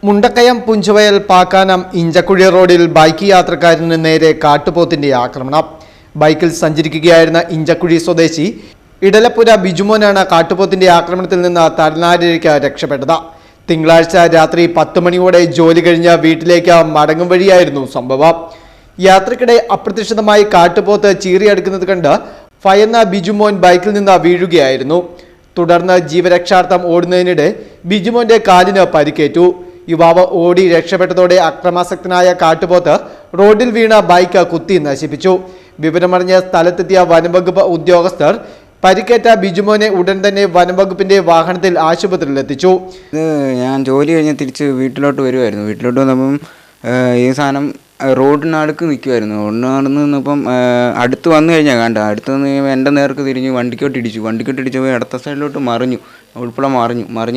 മുണ്ടക്കയം പുഞ്ചവയൽ പാക്കാനം ഇഞ്ചക്കുഴി റോഡിൽ ബൈക്ക് യാത്രക്കാരന് നേരെ കാട്ടുപോത്തിന്റെ ആക്രമണം. ബൈക്കിൽ സഞ്ചരിക്കുകയായിരുന്ന ഇഞ്ചക്കുഴി സ്വദേശി ഇടലപ്പുര ബിജുമോനാണ് കാട്ടുപോത്തിന്റെ ആക്രമണത്തിൽ നിന്ന് തലനാരിഴയ്ക്ക് രക്ഷപ്പെട്ടത്. തിങ്കളാഴ്ച രാത്രി 10 മണിയോടെ ജോലി കഴിഞ്ഞ വീട്ടിലേക്ക് മടങ്ങും വഴിയായിരുന്നു സംഭവം. യാത്രക്കിടെ അപ്രതീക്ഷിതമായി കാട്ടുപോത്ത് ചീറിയടുക്കുന്നത് കണ്ട് ഭയന്ന ബിജുമോൻ ബൈക്കിൽ നിന്ന് വീഴുകയായിരുന്നു. തുടർന്ന് ജീവരക്ഷാർത്ഥം ഓടുന്നതിനിടെ ബിജുമോന്റെ കാലിന് പരിക്കേറ്റു. യുവാവ് ഓടി രക്ഷപ്പെട്ടതോടെ അക്രമാസക്തനായ കാട്ടുപോത്ത് റോഡിൽ വീണ ബൈക്ക് കുത്തി നശിപ്പിച്ചു. വിവരമറിഞ്ഞ് സ്ഥലത്തെത്തിയ വനംവകുപ്പ് ഉദ്യോഗസ്ഥർ പരിക്കേറ്റ ബിജുമോനെ ഉടൻ തന്നെ വനംവകുപ്പിന്റെ വാഹനത്തിൽ ആശുപത്രിയിലെത്തിച്ചു. ഞാൻ ജോലി കഴിഞ്ഞ് തിരിച്ച് വീട്ടിലോട്ട് വരുമായിരുന്നു. വീട്ടിലോട്ട് വന്നപ്പം ഈ സാധനം റോഡിനടുക്ക് നിൽക്കുമായിരുന്നു. റോഡിനടുന്ന് നിന്നപ്പം അടുത്ത് വന്നു കഴിഞ്ഞാൽ അടുത്ത് നിന്ന് എൻ്റെ നേർക്ക് തിരിഞ്ഞ് വണ്ടിക്കോട്ട് ഇടിച്ചപ്പോൾ ഇടത്ത സൈഡിലോട്ട് മറിഞ്ഞു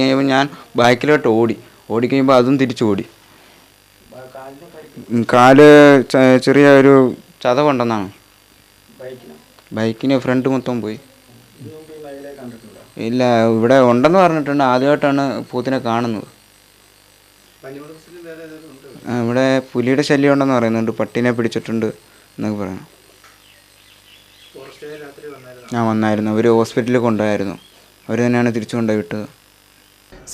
കഴിഞ്ഞപ്പോൾ ഞാൻ ബാക്കിലോട്ട് ഓടിക്കഴിയുമ്പോൾ അതും തിരിച്ചോടി. കാല് ചെറിയ ഒരു ചതവുണ്ടെന്നാണ്. ബൈക്കിന് ഫ്രണ്ട് മൊത്തം പോയി. ഇല്ല, ഇവിടെ ഉണ്ടെന്ന് പറഞ്ഞിട്ടുണ്ട്. ആദ്യമായിട്ടാണ് പോത്തിനെ കാണുന്നത്. ഇവിടെ പുലിയുടെ ശല്യം ഉണ്ടെന്ന് പറയുന്നുണ്ട്. പട്ടീനെ പിടിച്ചിട്ടുണ്ട് എന്നൊക്കെ പറയുന്നു. വന്നായിരുന്നു. അവർ ഹോസ്പിറ്റലിൽ കൊണ്ടുപോയായിരുന്നു. അവർ തന്നെയാണ് തിരിച്ചു കൊണ്ടുപോയി വിട്ടത്.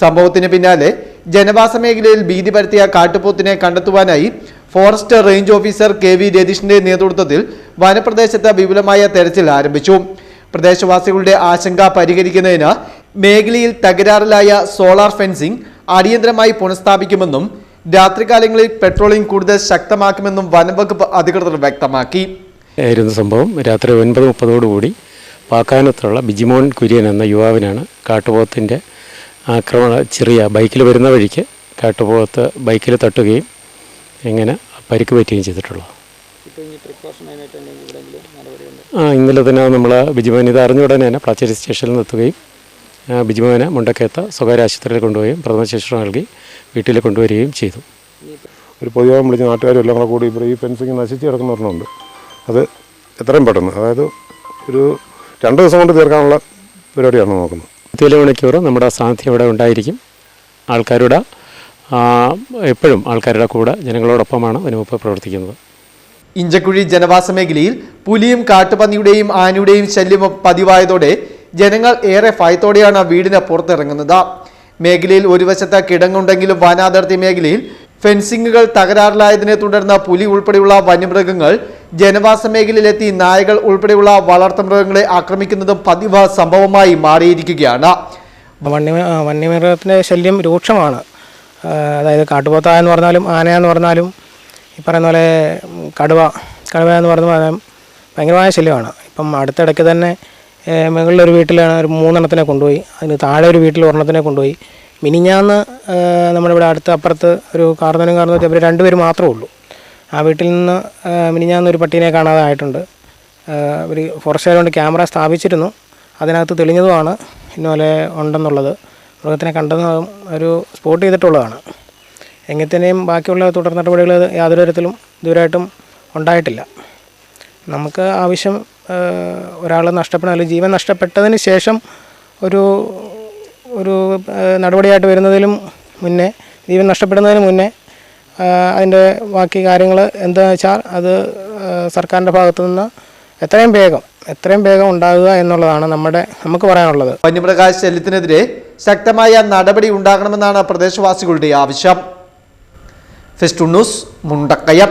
സംഭവത്തിന് പിന്നാലെ ജനവാസ മേഖലയിൽ ഭീതി പരത്തിയ കാട്ടുപോത്തിനെ കണ്ടെത്തുവാനായി ഫോറസ്റ്റ് റേഞ്ച് ഓഫീസർ KV രതീഷിന്റെ നേതൃത്വത്തിൽ വനപ്രദേശത്ത് വിപുലമായ തെരച്ചിൽ ആരംഭിച്ചു. പ്രദേശവാസികളുടെ ആശങ്ക പരിഹരിക്കുന്നതിന് മേഖലയിൽ തകരാറിലായ സോളാർ ഫെൻസിംഗ് അടിയന്തരമായി പുനഃസ്ഥാപിക്കുമെന്നും രാത്രികാലങ്ങളിൽ പെട്രോളിംഗ് കൂടുതൽ ശക്തമാക്കുമെന്നും വനംവകുപ്പ് അധികൃതർ വ്യക്തമാക്കി. സംഭവം രാത്രി 9:30 പാക്കാനത്തുള്ള ബിജിമോൻ കുര്യൻ എന്ന യുവാവിനാണ് കാട്ടുപോത്തിൻ്റെ ചെറിയ ബൈക്കിൽ വരുന്ന വഴിക്ക് കാട്ടുപോത്ത് ബൈക്കിൽ തട്ടുകയും ഇങ്ങനെ പരിക്ക് പറ്റുകയും ചെയ്തിട്ടുള്ളത്. ഇന്നലെ തന്നെ നമ്മൾ ബിജുമോൻ ഇത് അറിഞ്ഞ ഉടനെ തന്നെ പ്ലാച്ചേരി സ്റ്റേഷനിൽ നിർത്തുകയും ബിജുമോനെ മുണ്ടക്കയത്ത് സ്വകാര്യ ആശുപത്രിയിൽ കൊണ്ടുപോയി പ്രഥമ ശുശ്രൂഷ നൽകി വീട്ടിൽ കൊണ്ടുവരികയും ചെയ്തു. ഒരു പൊതുയോഗം വിളിച്ച് നാട്ടുകാരും എല്ലാം കൂടെ കൂടി ഇപ്പോൾ ഈ ഫെൻസിങ് നശിച്ച് കിടക്കുന്ന ഒരെണ്ണമുണ്ട്. അത് എത്രയും പെട്ടെന്ന്, അതായത് ഒരു 2 ദിവസം കൊണ്ട് തീർക്കാനുള്ള പരിപാടിയാണ് നോക്കുന്നത്. 24 മണിക്കൂർ നമ്മുടെ സാന്നിധ്യം ഇവിടെ ഉണ്ടായിരിക്കും. ആൾക്കാരുടെ എപ്പോഴും ആൾക്കാരുടെ കൂടെ ജനങ്ങളോടൊപ്പമാണ് വനംവകുപ്പ് പ്രവർത്തിക്കുന്നത്. ഇഞ്ചക്കുഴി ജനവാസ മേഖലയിൽ പുലിയും കാട്ടുപന്നിയുടെയും ആനയുടെയും ശല്യം പതിവായതോടെ ജനങ്ങൾ ഏറെ ഭയത്തോടെയാണ് വീടിന് പുറത്തിറങ്ങുന്നത്. മേഖലയിൽ ഒരു വശത്ത് കിടങ്ങുണ്ടെങ്കിലും വനാതിർത്തി മേഖലയിൽ ഫെൻസിങ്ങുകൾ തകരാറിലായതിനെ തുടർന്ന് പുലി ഉൾപ്പെടെയുള്ള വന്യമൃഗങ്ങൾ ജനവാസ മേഖലയിലെത്തി നായകൾ ഉൾപ്പെടെയുള്ള വളർത്തുമൃഗങ്ങളെ ആക്രമിക്കുന്നതും പതിവ് സംഭവമായി മാറിയിരിക്കുകയാണ്. വന്യമൃഗത്തിൻ്റെ ശല്യം രൂക്ഷമാണ്. അതായത് കാട്ടുപോത്ത എന്ന് പറഞ്ഞാലും ആനയെന്ന് പറഞ്ഞാലും ഈ പറയുന്ന പോലെ കടുവ എന്ന് പറഞ്ഞാൽ ഭയങ്കരമായ ശല്യമാണ്. ഇപ്പം അടുത്തിടയ്ക്ക് തന്നെ മുകളിലൊരു വീട്ടിലാണ് ഒരു 3 എണ്ണത്തിനെ കൊണ്ടുപോയി. അതിന് താഴെ ഒരു വീട്ടിൽ 1 എണ്ണത്തിനെ കൊണ്ടുപോയി. മിനിഞ്ഞാന്ന് നമ്മുടെ ഇവിടെ അപ്പുറത്ത് ഒരു കാർന്നനും അവർ 2 പേര് മാത്രമേ ഉള്ളൂ. ആ വീട്ടിൽ നിന്ന് മിനിഞ്ഞാന്ന് ഒരു പട്ടീനെ കാണാതെ ആയിട്ടുണ്ട്. ഒരു ഫോറസ്റ്റുകാർ കൊണ്ട് ക്യാമറ സ്ഥാപിച്ചിരുന്നു. അതിനകത്ത് തെളിഞ്ഞതുമാണ് ഇന്നുപോലെ ഉണ്ടെന്നുള്ളത്. മൃഗത്തിനെ കണ്ടെന്ന് ഒരു സ്പോട്ട് ചെയ്തിട്ടുള്ളതാണ്. എങ്കിൽ തന്നെയും ബാക്കിയുള്ള തുടർ നടപടികൾ യാതൊരു തരത്തിലും ഇതുവരെയായിട്ടും ഉണ്ടായിട്ടില്ല. നമുക്ക് ആവശ്യം ഒരാൾ അല്ലെങ്കിൽ ജീവൻ നഷ്ടപ്പെട്ടതിന് ശേഷം ഒരു നടപടിയായിട്ട് വരുന്നതിലും മുന്നേ, ജീവൻ നഷ്ടപ്പെടുന്നതിന് മുന്നേ അതിൻ്റെ ബാക്കി കാര്യങ്ങൾ എന്താണെന്ന് വെച്ചാൽ അത് സർക്കാരിൻ്റെ ഭാഗത്തു നിന്ന് എത്രയും വേഗം ഉണ്ടാകുക എന്നുള്ളതാണ് നമുക്ക് പറയാനുള്ളത്. വന്യമൃഗ ശല്യത്തിനെതിരെ ശക്തമായ നടപടി ഉണ്ടാകണമെന്നാണ് പ്രദേശവാസികളുടെ ആവശ്യം. Fest news, Mundakayam.